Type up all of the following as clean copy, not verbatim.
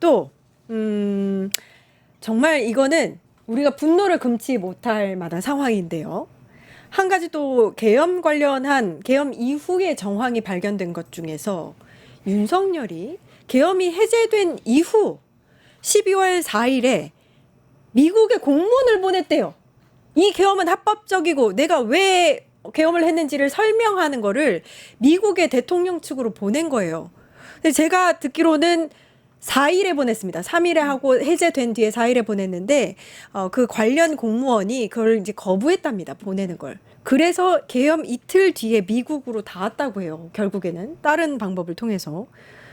또 정말 이거는 우리가 분노를 금치 못할 만한 상황인데요. 한 가지 또 계엄 관련한 계엄 이후의 정황이 발견된 것 중에서 윤석열이 계엄이 해제된 이후 12월 4일에 미국에 공문을 보냈대요. 이 계엄은 합법적이고 내가 왜 계엄을 했는지를 설명하는 거를 미국의 대통령 측으로 보낸 거예요. 근데 제가 듣기로는 4일에 보냈습니다. 3일에 하고 해제된 뒤에 4일에 보냈는데 그 관련 공무원이 그걸 이제 거부했답니다. 보내는 걸. 그래서 계엄 이틀 뒤에 미국으로 닿았다고 해요. 결국에는 다른 방법을 통해서.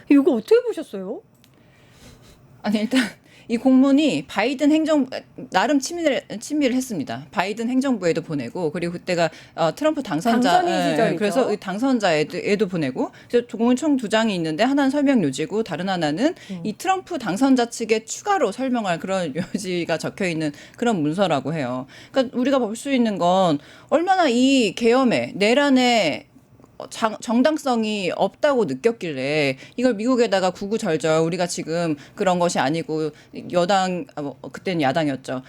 이거 어떻게 보셨어요? 아니 일단 이 공문이 바이든 행정 나름 친밀을 했습니다. 바이든 행정부에도 보내고 그리고 그때가 트럼프 당선자 당선인 시절이죠. 그래서 이 당선자에도 보내고 그래서 공문 총 두 장이 있는데 하나는 설명 요지고 다른 하나는 이 트럼프 당선자 측에 추가로 설명할 그런 요지가 적혀 있는 그런 문서라고 해요. 그러니까 우리가 볼 수 있는 건 얼마나 이 계엄에 내란에 정당성이 없다고 느꼈길래 이걸 미국에다가 구구절절 우리가 지금 그런 것이 아니고 여당 그때는 야당이었죠.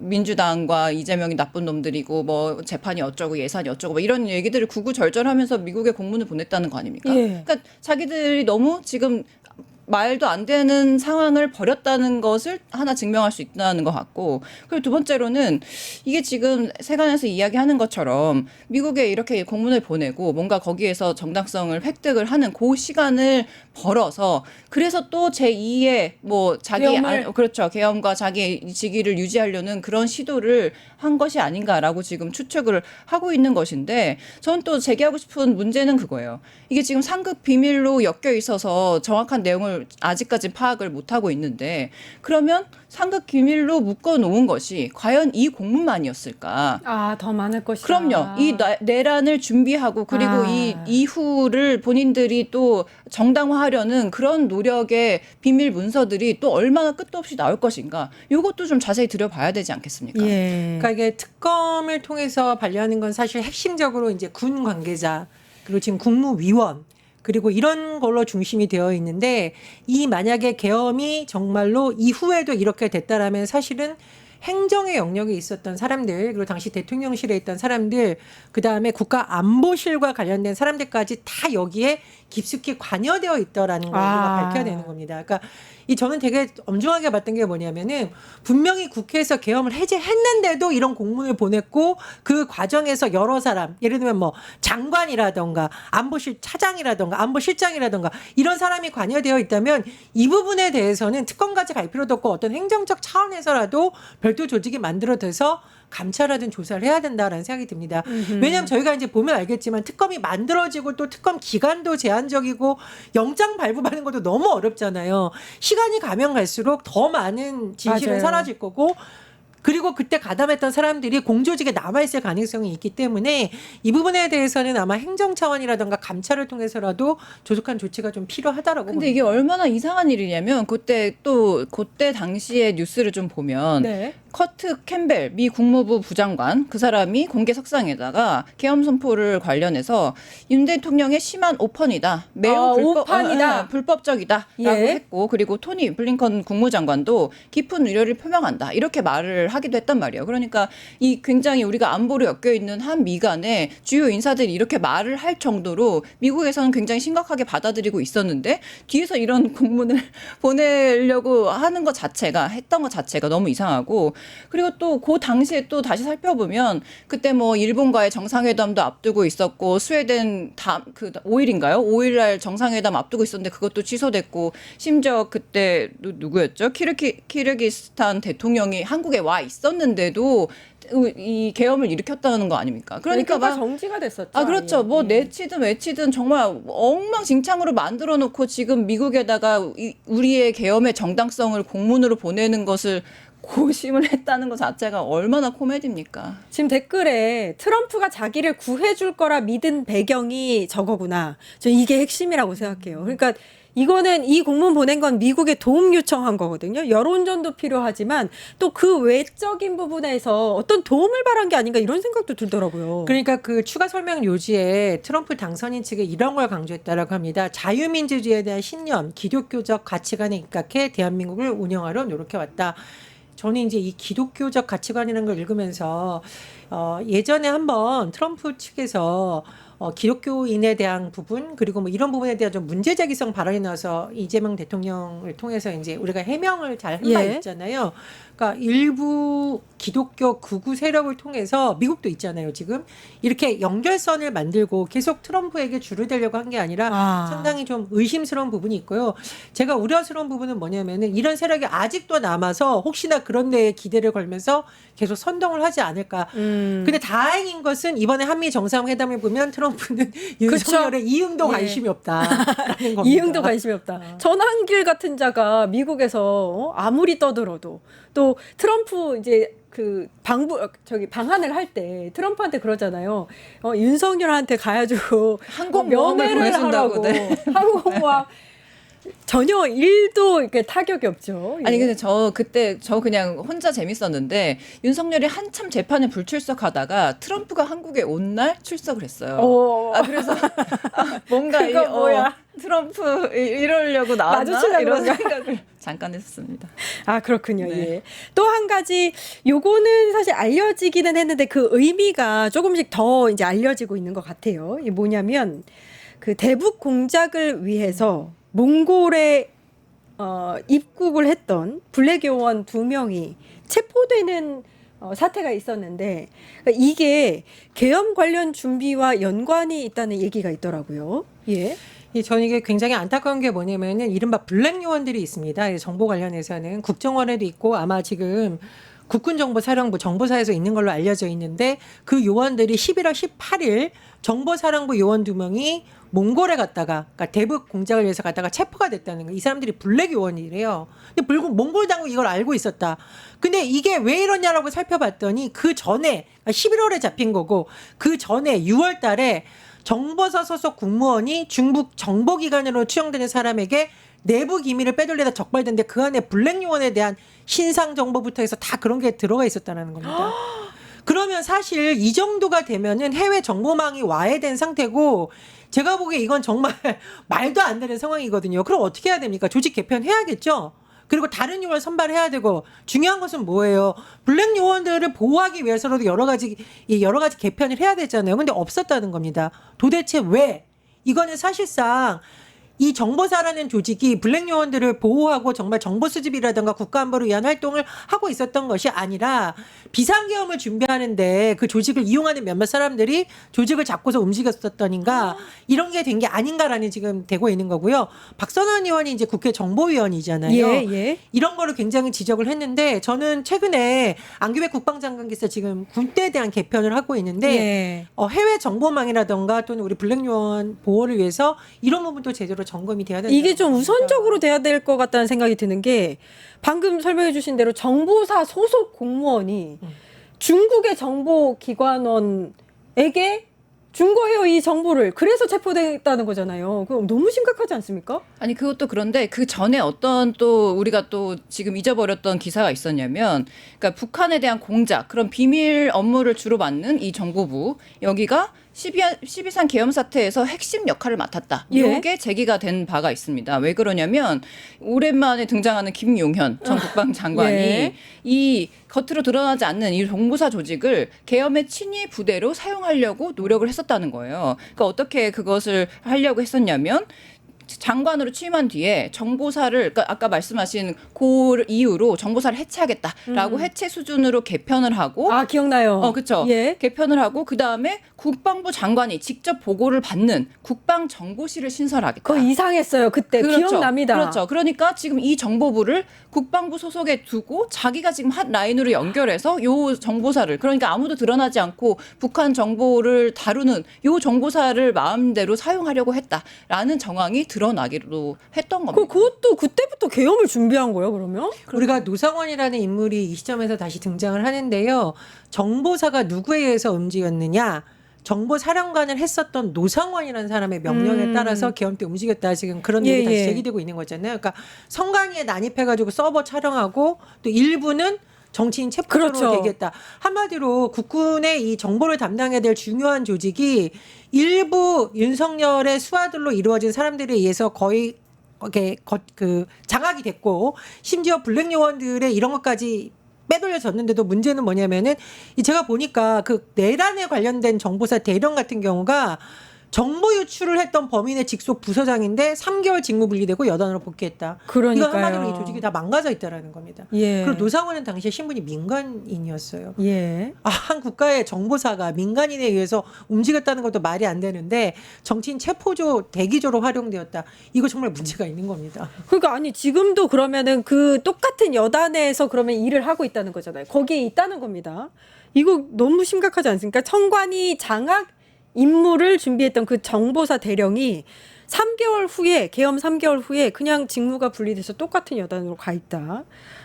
민주당과 이재명이 나쁜 놈들이고 뭐 재판이 어쩌고 예산이 어쩌고 뭐 이런 얘기들을 구구절절하면서 미국에 공문을 보냈다는 거 아닙니까? 예. 그러니까 자기들이 너무 지금 말도 안 되는 상황을 벌였다는 것을 하나 증명할 수 있다는 것 같고 그리고 두 번째로는 이게 지금 세간에서 이야기하는 것처럼 미국에 이렇게 공문을 보내고 뭔가 거기에서 정당성을 획득을 하는 그 시간을 벌어서 그래서 또 제2의 뭐 자기 그렇죠 계엄과 자기 직위를 유지하려는 그런 시도를 한 것이 아닌가라고 지금 추측을 하고 있는 것인데 저는 또 제기하고 싶은 문제는 그거예요. 이게 지금 상급 비밀로 엮여 있어서 정확한 내용을 아직까지 파악을 못하고 있는데 그러면 상급 비밀로 묶어놓은 것이 과연 이 공문만이었을까? 아, 더 많을 것이다. 그럼요. 이 내란을 준비하고 그리고 이 이후를 본인들이 또 정당화하려는 그런 노력의 비밀 문서들이 또 얼마나 끝도 없이 나올 것인가. 이것도 좀 자세히 들여봐야 되지 않겠습니까? 예. 그러니까 이게 특검을 통해서 반려하는 건 사실 핵심적으로 이제 군 관계자 그리고 지금 국무위원 그리고 이런 걸로 중심이 되어 있는데 이 만약에 계엄이 정말로 이후에도 이렇게 됐다라면 사실은 행정의 영역에 있었던 사람들 그리고 당시 대통령실에 있던 사람들 그다음에 국가안보실과 관련된 사람들까지 다 여기에 깊숙이 관여되어 있더라는 걸 우리가 밝혀야 되는 겁니다. 그러니까 이 저는 되게 엄중하게 봤던 게 뭐냐면은 분명히 국회에서 계엄을 해제했는데도 이런 공문을 보냈고 그 과정에서 여러 사람 예를 들면 뭐 장관이라던가 안보실 차장이라던가 안보실장이라던가 이런 사람이 관여되어 있다면 이 부분에 대해서는 특검까지 갈 필요도 없고 어떤 행정적 차원에서라도 별도 조직이 만들어져서 감찰하든 조사를 해야 된다라는 생각이 듭니다. 왜냐하면 저희가 이제 보면 알겠지만 특검이 만들어지고 또 특검 기간도 제한적이고 영장 발부받는 것도 너무 어렵잖아요. 시간이 가면 갈수록 더 많은 진실은 맞아요. 사라질 거고 그리고 그때 가담했던 사람들이 공조직에 남아있을 가능성이 있기 때문에 이 부분에 대해서는 아마 행정 차원이라든가 감찰을 통해서라도 조속한 조치가 좀 필요하다라고 근데 봅니다. 이게 얼마나 이상한 일이냐면 그때 당시의 뉴스를 좀 보면 네. 커트 캠벨 미 국무부 부장관 그 사람이 공개 석상에다가 계엄 선포를 관련해서 윤 대통령의 심한 오판이다. 매우 오판이다. 불법적이다라고 예. 했고 그리고 토니 블링컨 국무장관도 깊은 우려를 표명한다. 이렇게 말을 하기도 했단 말이에요. 그러니까 이 굉장히 우리가 안보로 엮여 있는 한 미간에 주요 인사들이 이렇게 말을 할 정도로 미국에서는 굉장히 심각하게 받아들이고 있었는데 뒤에서 이런 공문을 보내려고 하는 것 자체가 했던 것 자체가 너무 이상하고 그리고 또 그 당시에 또 다시 살펴보면 그때 뭐 일본과의 정상회담도 앞두고 있었고 스웨덴 5일인가요? 5일날 정상회담 앞두고 있었는데 그것도 취소됐고 심지어 그때 누구였죠? 키르기스탄 대통령이 한국에 와 있었는데도 이 계엄을 일으켰다는 거 아닙니까? 그러니까 막 정지가 됐었죠. 그렇죠. 아예. 뭐 내치든 외치든 정말 엉망진창으로 만들어 놓고 지금 미국에다가 우리의 계엄의 정당성을 공문으로 보내는 것을 고심을 했다는 것 자체가 얼마나 코미디입니까? 지금 댓글에 트럼프가 자기를 구해줄 거라 믿은 배경이 저거구나. 저 이게 핵심이라고 생각해요. 그러니까 이거는 이 공문 보낸 건 미국에 도움 요청한 거거든요. 여론전도 필요하지만 또 그 외적인 부분에서 어떤 도움을 바란 게 아닌가 이런 생각도 들더라고요. 그러니까 그 추가 설명 요지에 트럼프 당선인 측에 이런 걸 강조했다라고 합니다. 자유민주주의에 대한 신념, 기독교적 가치관에 입각해 대한민국을 운영하려 노력해왔다. 저는 이제 이 기독교적 가치관이라는 걸 읽으면서 예전에 한번 트럼프 측에서 기독교인에 대한 부분 그리고 뭐 이런 부분에 대한 좀 문제제기성 발언이 나와서 이재명 대통령을 통해서 이제 우리가 해명을 잘 한 바 예. 있잖아요. 그러니까 일부 기독교 극우 세력을 통해서 미국도 있잖아요. 지금 이렇게 연결선을 만들고 계속 트럼프에게 줄을 대려고 한 게 아니라 상당히 좀 의심스러운 부분이 있고요. 제가 우려스러운 부분은 뭐냐면은 이런 세력이 아직도 남아서 혹시나 그런 데에 기대를 걸면서 계속 선동을 하지 않을까. 근데 다행인 것은 이번에 한미 정상회담을 보면 트럼프는 윤석열의 이응도 예. 관심이 없다라는 겁니다. 이응도 관심이 없다. 전한길 같은 자가 미국에서 아무리 떠들어도 또 트럼프 이제 그 방한을 할 때 트럼프한테 그러잖아요. 윤석열한테 가가지고 항공모함을 면회를 보내준다고, 하라고 네. 항공모함 전혀 일도 이렇게 타격이 없죠. 아니 예. 근데 그때 그냥 혼자 재밌었는데 윤석열이 한참 재판에 불출석하다가 트럼프가 한국에 온 날 출석을 했어요. 그래서 뭔가 그거 뭐야? 트럼프 이러려고 나왔나 마주치려고 이런 그런가? 생각을 잠깐 했었습니다. 그렇군요. 네. 예. 또 한 가지 요거는 사실 알려지기는 했는데 그 의미가 조금씩 더 이제 알려지고 있는 것 같아요. 이게 뭐냐면 그 대북 공작을 위해서 몽골에 입국을 했던 블랙 요원 2명이 체포되는 사태가 있었는데 그러니까 이게 계엄 관련 준비와 연관이 있다는 얘기가 있더라고요. 예. 저는 이게 굉장히 안타까운 게 뭐냐면은 이른바 블랙 요원들이 있습니다. 정보 관련해서는 국정원에도 있고 아마 지금 국군정보사령부 정보사에서 있는 걸로 알려져 있는데 그 요원들이 11월 18일 정보사령부 요원 2명이 몽골에 갔다가 그러니까 대북 공작을 위해서 갔다가 체포가 됐다는 거예요. 이 사람들이 블랙 요원이래요. 근데 몽골 당국 이걸 알고 있었다. 근데 이게 왜 이러냐라고 살펴봤더니 그 전에 11월에 잡힌 거고 그 전에 6월 달에 정보사 소속 국무원이 중국 정보기관으로 추정되는 사람에게 내부 기밀을 빼돌리다 적발됐는데 그 안에 블랙 요원에 대한 신상 정보부터 해서 다 그런 게 들어가 있었다는 겁니다. 그러면 사실 이 정도가 되면은 해외 정보망이 와해된 상태고 제가 보기에 이건 정말 말도 안 되는 상황이거든요. 그럼 어떻게 해야 됩니까? 조직 개편해야겠죠. 그리고 다른 요원을 선발해야 되고 중요한 것은 뭐예요? 블랙 요원들을 보호하기 위해서라도 여러 가지 개편을 해야 되잖아요. 근데 없었다는 겁니다. 도대체 왜? 이거는 사실상 이 정보사라는 조직이 블랙 요원들을 보호하고 정말 정보 수집이라든가 국가안보를 위한 활동을 하고 있었던 것이 아니라 비상계엄을 준비하는데 그 조직을 이용하는 몇몇 사람들이 조직을 잡고서 움직였었더니가 이런 게 된 게 아닌가라는 지금 되고 있는 거고요. 박선원 의원이 이제 국회 정보위원이잖아요. 예. 이런 거를 굉장히 지적을 했는데 저는 최근에 안규백 국방장관께서 지금 군대에 대한 개편을 하고 있는데 예. 해외 정보망이라든가 또는 우리 블랙 요원 보호를 위해서 이런 부분도 제대로 점검이 돼야 된다. 이게 좀 우선적으로 돼야 될 것 같다는 생각이 드는 게 방금 설명해 주신 대로 정보사 소속 공무원이 중국의 정보기관원에게 준 거예요, 이 정보를. 그래서 체포됐다는 거잖아요. 그럼 너무 심각하지 않습니까? 아니 그것도 그런데 그 전에 어떤 또 우리가 또 지금 잊어버렸던 기사가 있었냐면 그러니까 북한에 대한 공작 그런 비밀 업무를 주로 맡는 이 정보부 여기가 12.3 계엄 사태에서 핵심 역할을 맡았다. 예. 이게 제기가 된 바가 있습니다. 왜 그러냐면 오랜만에 등장하는 김용현 전 국방장관이 예. 이 겉으로 드러나지 않는 이 정보사 조직을 계엄의 친위 부대로 사용하려고 노력을 했었다는 거예요. 그러니까 어떻게 그것을 하려고 했었냐면 장관으로 취임한 뒤에 정보사를 그러니까 아까 말씀하신 그 이유로 정보사를 해체하겠다라고 해체 수준으로 개편을 하고 기억나요. 그렇죠. 예. 개편을 하고 그다음에 국방부 장관이 직접 보고를 받는 국방정보실을 신설하겠다. 그거 이상했어요. 그때 기억납니다. 그렇죠. 그러니까 지금 이 정보부를 국방부 소속에 두고 자기가 지금 한 라인으로 연결해서 요 정보사를 그러니까 아무도 드러나지 않고 북한 정보를 다루는 요 정보사를 마음대로 사용하려고 했다라는 정황이 드러나기로 했던 겁니다. 그것도 그때부터 계엄을 준비한 거예요, 그러면? 우리가 노상원이라는 인물이 이 시점에서 다시 등장을 하는데요. 정보사가 누구에 의해서 움직였느냐? 정보 사령관을 했었던 노상원이라는 사람의 명령에 따라서 계엄 때 움직였다 지금 그런 예, 얘기 다시 예. 제기되고 있는 거잖아요. 그러니까 성관위에 난입해가지고 서버 촬영하고 또 일부는 정치인 체포조로 그렇죠. 되겠다. 한마디로 국군의 이 정보를 담당해야 될 중요한 조직이 일부 윤석열의 수하들로 이루어진 사람들에 의해서 거의 그 장악이 됐고 심지어 블랙 요원들의 이런 것까지 빼돌려졌는데도 문제는 뭐냐면은 제가 보니까 그 내란에 관련된 정보사 대령 같은 경우가 정보 유출을 했던 범인의 직속 부서장인데 3개월 직무 분리되고 여단으로 복귀했다. 그러니까요. 이건 한마디로 이 조직이 다 망가져 있다라는 겁니다. 예. 그리고 노상원은 당시에 신분이 민간인이었어요. 예. 한 국가의 정보사가 민간인에 의해서 움직였다는 것도 말이 안 되는데 정치인 체포조 대기조로 활용되었다. 이거 정말 문제가 있는 겁니다. 그러니까 아니 지금도 그러면은 그 똑같은 여단에서 그러면 일을 하고 있다는 거잖아요. 거기에 있다는 겁니다. 이거 너무 심각하지 않습니까? 청관이 장악 임무를 준비했던 그 정보사 대령이 3개월 후에 계엄 3개월 후에 그냥 직무가 분리돼서 똑같은 여단으로 가 있다.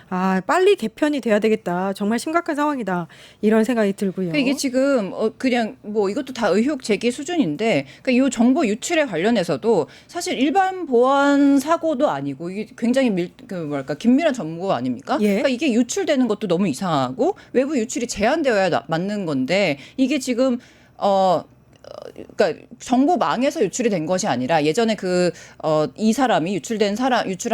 아, 빨리 개편이 돼야 되겠다. 정말 심각한 상황이다. 이런 생각이 들고요. 그러니까 이게 지금 그냥 뭐 이것도 다 의혹 제기 수준인데, 그러니까 이 정보 유출에 관련해서도 사실 일반 보안 사고도 아니고 이게 굉장히 긴밀한 정보 아닙니까? 예. 그러니까 이게 유출되는 것도 너무 이상하고 외부 유출이 제한되어야 맞는 건데 이게 지금 그러니까 정보망에서 유출이 된 것이 아니라 예전에 이 사람이 유출한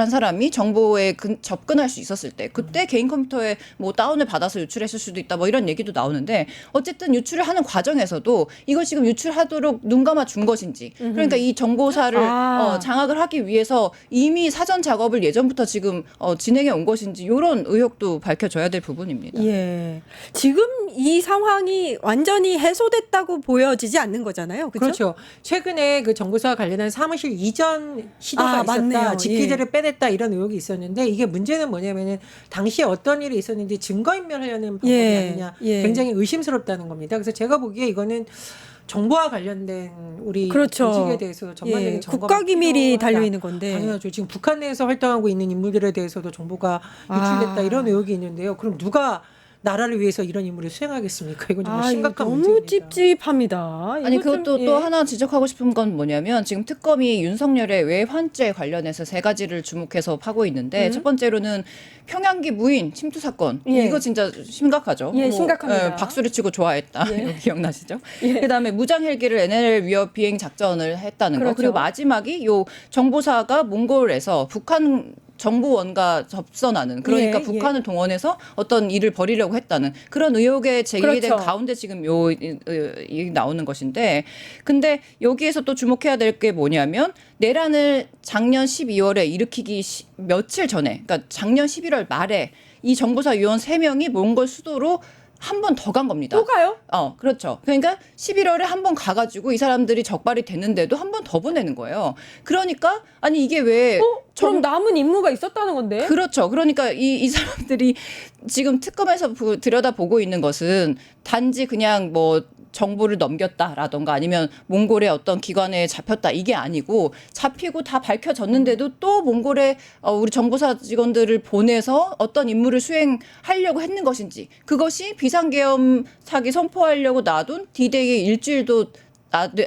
사람이 정보에 접근할 수 있었을 때 그때 개인 컴퓨터에 뭐 다운을 받아서 유출했을 수도 있다 뭐 이런 얘기도 나오는데 어쨌든 유출을 하는 과정에서도 이걸 지금 유출하도록 눈 감아 준 것인지 그러니까 이 정보사를 장악을 하기 위해서 이미 사전 작업을 예전부터 지금 진행해 온 것인지 이런 의혹도 밝혀져야 될 부분입니다. 예. 지금 이 상황이 완전히 해소됐다고 보여지지 않는 거잖아요. 그렇죠? 그렇죠. 최근에 그 정보사와 관련한 사무실 이전 시도가 있었다. 맞네요. 직기제를 빼냈다 이런 의혹이 있었는데 이게 문제는 뭐냐면은 당시에 어떤 일이 있었는지 증거인멸하려는 방법이 아니냐. 굉장히 의심스럽다는 겁니다. 그래서 제가 보기에 이거는 정보와 관련된 우리 그렇죠. 조직에 대해서 전반적인 점검이 국가기밀이 필요하다. 달려 있는 건데. 당연하죠. 지금 북한 내에서 활동하고 있는 인물들에 대해서도 정보가 유출됐다 이런 의혹이 있는데요. 그럼 누가 나라를 위해서 이런 임무를 수행하겠습니까? 이건 정말 심각한 너무 문제입니다. 찝찝합니다. 아니 이거 그것도 좀, 또 하나 지적하고 싶은 건 뭐냐면 지금 특검이 윤석열의 외환죄 관련해서 3가지를 주목해서 파고 있는데 첫 번째로는 평양기 무인 침투 사건 이거 진짜 심각하죠. 예, 심각합니다. 박수를 치고 좋아했다. 이거 기억나시죠? 예. 그다음에 무장 헬기를 NLL 위협 비행 작전을 했다는 그렇죠. 거. 그리고 마지막이 요 정보사가 몽골에서 북한 정보원과 접선하는 그러니까 북한을 동원해서 어떤 일을 벌이려고 했다는 그런 의혹에 제기된 그렇죠. 가운데 지금 이 나오는 것인데 근데 여기에서 또 주목해야 될 게 뭐냐면 내란을 작년 12월에 일으키기 며칠 전에 그러니까 작년 11월 말에 이 정보사 요원 3명이 몽골 수도로 한 번 더 간 겁니다. 또 가요? 그렇죠. 그러니까 11월에 한 번 가가지고 이 사람들이 적발이 됐는데도 한 번 더 보내는 거예요. 그러니까 아니 이게 왜 그럼 남은 임무가 있었다는 건데? 그렇죠. 그러니까 이 사람들이 지금 특검에서 들여다보고 있는 것은 단지 그냥 뭐 정보를 넘겼다라던가 아니면 몽골의 어떤 기관에 잡혔다 이게 아니고 잡히고 다 밝혀졌는데도 또 몽골에 우리 정보사 직원들을 보내서 어떤 임무를 수행하려고 했는 것인지 그것이 비상계엄 사기 선포하려고 놔둔 D-Day의 일주일도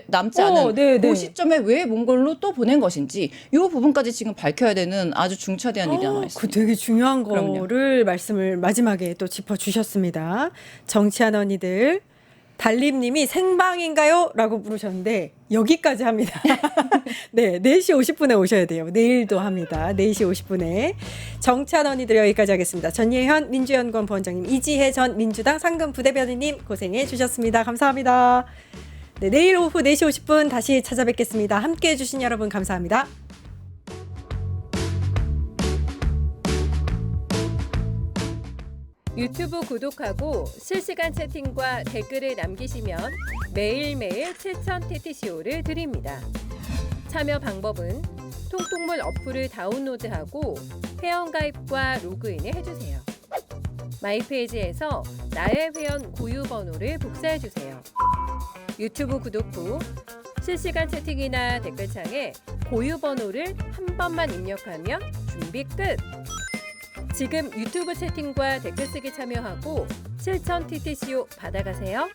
남지 않은 그 시점에 왜 몽골로 또 보낸 것인지 이 부분까지 지금 밝혀야 되는 아주 중차대한 일이 남아 있습니다. 그 되게 중요한 그럼요. 거를 말씀을 마지막에 또 짚어주셨습니다. 정치한 언니들 달림님이 생방인가요? 라고 물으셨는데 여기까지 합니다. 네, 4시 50분에 오셔야 돼요. 내일도 합니다. 4시 50분에. 정치한 언니들 여기까지 하겠습니다. 전예현 민주연구원 부원장님, 이지혜 전 민주당 상금 부대변인님 고생해 주셨습니다. 감사합니다. 네, 내일 오후 4시 50분 다시 찾아뵙겠습니다. 함께해 주신 여러분 감사합니다. 유튜브 구독하고 실시간 채팅과 댓글을 남기시면 매일매일 7,000TTCO를 드립니다. 참여 방법은 통통물 어플을 다운로드하고 회원가입과 로그인을 해주세요. 마이페이지에서 나의 회원 고유 번호를 복사해주세요. 유튜브 구독 후 실시간 채팅이나 댓글창에 고유 번호를 한 번만 입력하면 준비 끝! 지금 유튜브 채팅과 댓글 쓰기 참여하고 7,000TTCO 받아가세요.